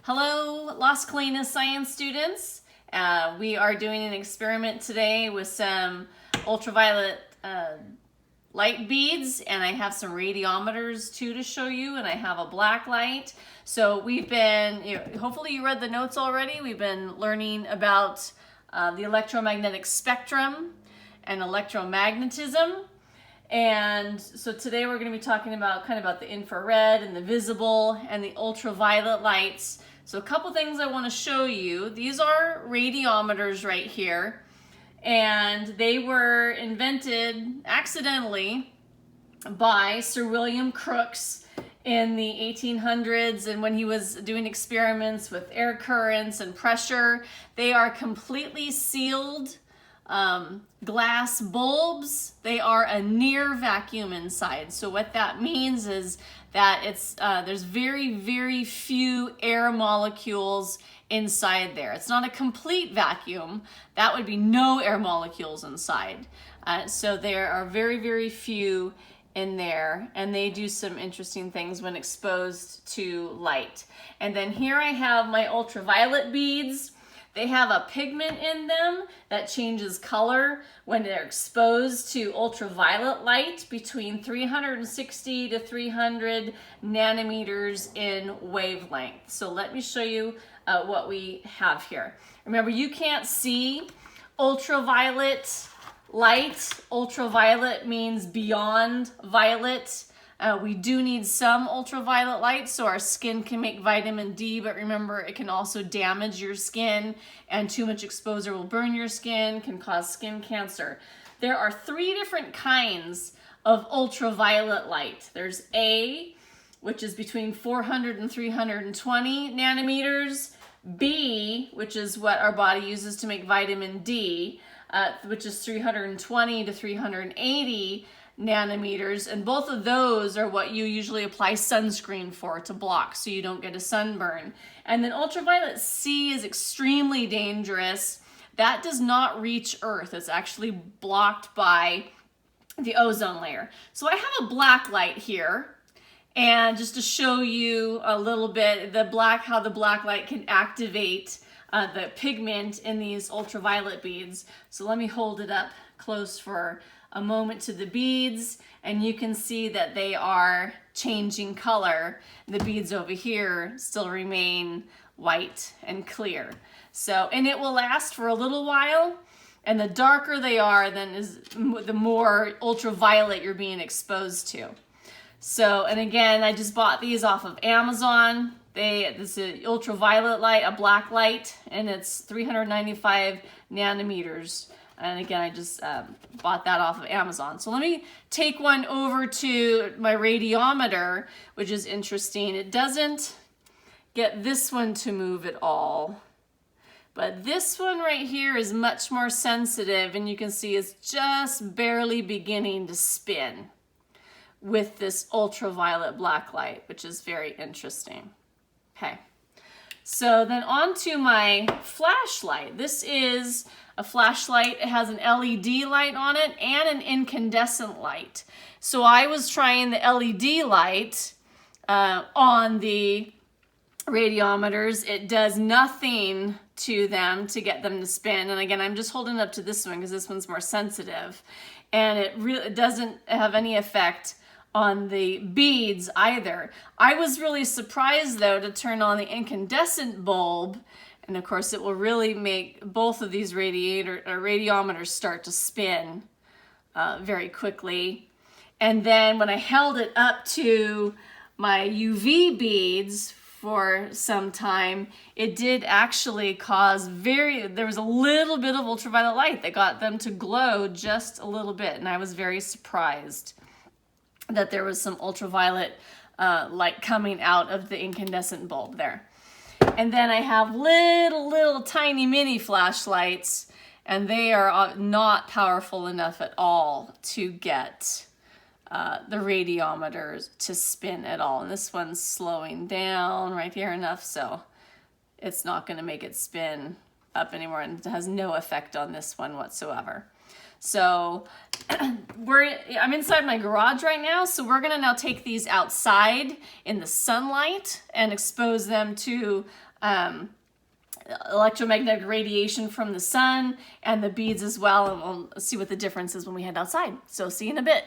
Hello, Las Colinas science students. We are doing an experiment today with some ultraviolet light beads, and I have some radiometers too to show you, and I have a black light. So we've been, hopefully you read the notes already. We've been learning about the electromagnetic spectrum and electromagnetism. And so today we're going to be talking about the infrared and the visible and the ultraviolet lights. So a couple things I want to show you. These are radiometers right here, and they were invented accidentally by Sir William Crookes in the 1800s, and when he was doing experiments with air currents and pressure. They are completely sealed glass bulbs. They are a near vacuum inside. So what that means is that there's very few air molecules inside there. It's not a complete vacuum. That would be no air molecules inside. So there are very few in there, and they do some interesting things when exposed to light. And then here I have my ultraviolet beads. They have a pigment in them that changes color when they're exposed to ultraviolet light between 360 to 300 nanometers in wavelength. So let me show you what we have here. Remember, you can't see ultraviolet light. Ultraviolet means beyond violet. We do need some ultraviolet light so our skin can make vitamin D, but remember, it can also damage your skin, and too much exposure will burn your skin, can cause skin cancer. There are 3 different kinds of ultraviolet light. There's A, which is between 400 and 320 nanometers, B, which is what our body uses to make vitamin D, which is 320 to 380 nanometers, and both of those are what you usually apply sunscreen for to block so you don't get a sunburn. And then ultraviolet C is extremely dangerous. That does not reach Earth. It's actually blocked by the ozone layer. So I have a black light here, and just to show you a little bit how the black light can activate the pigment in these ultraviolet beads. So let me hold it up close for a moment to the beads, and you can see that they are changing color. The beads over here still remain white and clear. So, and it will last for a little while, and the darker they are, the more ultraviolet you're being exposed to. So, and again, I just bought these off of Amazon. This is ultraviolet light, a black light, and it's 395 nanometers. And again, I just bought that off of Amazon. So let me take one over to my radiometer, which is interesting. It doesn't get this one to move at all. But this one right here is much more sensitive, and you can see it's just barely beginning to spin with this ultraviolet black light, which is very interesting. Okay. So then on to my flashlight. This is a flashlight. It has an LED light on it and an incandescent light. So I was trying the LED light on the radiometers. It does nothing to them to get them to spin. And again, I'm just holding up to this one because this one's more sensitive. And it really doesn't have any effect on the beads either. I was really surprised though to turn on the incandescent bulb, and of course it will really make both of these radiometers start to spin very quickly. And then when I held it up to my UV beads for some time, it did actually cause there was a little bit of ultraviolet light that got them to glow just a little bit, and I was very surprised that there was some ultraviolet light coming out of the incandescent bulb there. And then I have little tiny mini flashlights, and they are not powerful enough at all to get the radiometers to spin at all. And this one's slowing down right here enough, so it's not going to make it spin up anymore, and it has no effect on this one whatsoever. So I'm inside my garage right now, so we're gonna now take these outside in the sunlight and expose them to electromagnetic radiation from the sun and the beads as well, and we'll see what the difference is when we head outside. So see you in a bit.